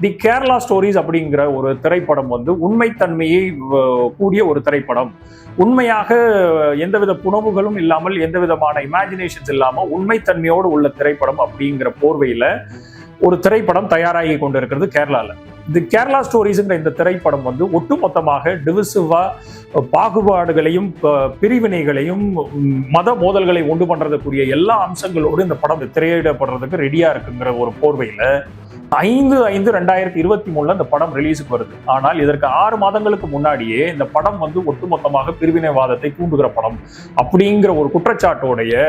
தி Kerala stories அப்படிங்கிற ஒரு திரைப்படம் வந்து உண்மைத்தன்மையை கூடிய ஒரு திரைப்படம். உண்மையாக எந்தவித புனவுகளும் இல்லாமல், எந்த விதமான இமேஜினேஷன்ஸ் இல்லாமல் உண்மைத்தன்மையோடு உள்ள திரைப்படம் அப்படிங்கிற போர்வையில ஒரு திரைப்படம் தயாராகி கொண்டிருக்கிறது கேரளால. தி கேரளா ஸ்டோரிஸ்ங்கிற இந்த திரைப்படம் வந்து ஒட்டுமொத்தமாக டிவிசிவா பாகுபாடுகளையும் பிரிவினைகளையும் மத மோதல்களை உண்டு பண்றதுக்குரிய எல்லா அம்சங்களோடு இந்த படம் திரையிடப்படுறதுக்கு ரெடியா இருக்குங்கிற ஒரு போர்வையில 5/5/2023 இந்த படம் ரிலீஸுக்கு வருது. ஆனால் இதற்கு 6 மாதங்களுக்கு முன்னாடியே இந்த படம் வந்து ஒட்டுமொத்தமாக பிரிவினைவாதத்தை தூண்டுகிற படம் அப்படிங்கிற ஒரு குற்றச்சாட்டோடைய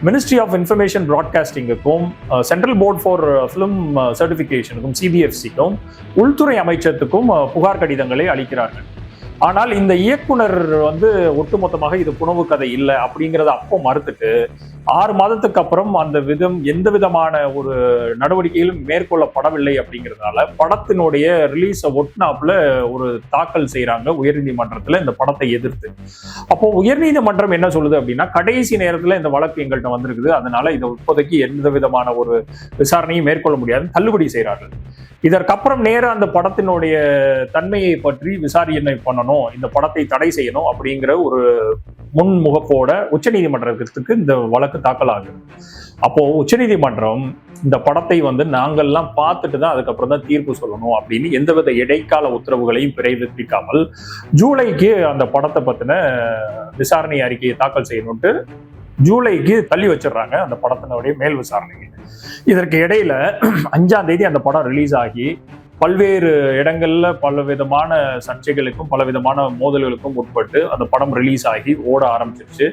மினிஸ்ட்ரி ஆஃப் இன்ஃபர்மேஷன் பிராட்காஸ்டிங்குக்கும் சென்ட்ரல் போர்ட் ஃபார் ஃபிலிம் சர்டிஃபிகேஷனுக்கும் சிபிஎஃப்சிக்கும் உள்துறை அமைச்சத்துக்கும் புகார் கடிதங்களை அளிக்கிறார்கள். ஆனால் இந்த இயக்குனர் வந்து ஒட்டுமொத்தமாக இது புனவு கதை இல்லை அப்படிங்கிறத அப்போ மறுத்துட்டு 6 மாதத்துக்கு அப்புறம் அந்த எந்த விதமான ஒரு நடவடிக்கையிலும் மேற்கொள்ளப்படவில்லை அப்படிங்கிறதுனால படத்தினுடைய ரிலீஸை ஒட்டினாப்புல ஒரு தாக்கல் செய்யறாங்க உயர்நீதிமன்றத்துல இந்த படத்தை எதிர்த்து. அப்போ உயர்நீதிமன்றம் என்ன சொல்லுது அப்படின்னா, கடைசி நேரத்துல இந்த வழக்கு எங்கள்கிட்ட வந்திருக்குது, அதனால இதை இப்போதைக்கு எந்த விதமான ஒரு விசாரணையும் மேற்கொள்ள முடியாது, தள்ளுபடி செய்கிறார்கள். இதற்கப்புறம் நேரம் அந்த படத்தினுடைய தன்மையை பற்றி விசாரணை பண்ணணும், இந்த படத்தை தடை செய்யணும் அப்படிங்கிற ஒரு முன்முகப்போட உச்சநீதிமன்றத்துக்கு இந்த வழக்கு தாக்கல் ஆகுது. அப்போ உச்சநீதிமன்றம் இந்த படத்தை வந்து நாங்கள்லாம் பார்த்துட்டு தான் அதுக்கப்புறம் தான் தீர்ப்பு சொல்லணும் அப்படின்னு எந்தவித இடைக்கால உத்தரவுகளையும் பிறப்பிக்காமல் ஜூலைக்கு அந்த படத்தை பத்தின விசாரணை அறிக்கையை தாக்கல் செய்யணும்ட்டு ஜூலைக்கு தள்ளி வச்சிடுறாங்க அந்த படத்தினுடைய மேல் விசாரணைக்கு. இதற்கு இடையில 5ஆம் தேதி அந்த படம் ரிலீஸ் ஆகி பல்வேறு இடங்கள்ல பல விதமான சர்ச்சைகளுக்கும் பல விதமான மோதல்களுக்கும் உட்பட்டு அந்த படம் ரிலீஸ் ஆகி ஓட ஆரம்பிச்சிருச்சு.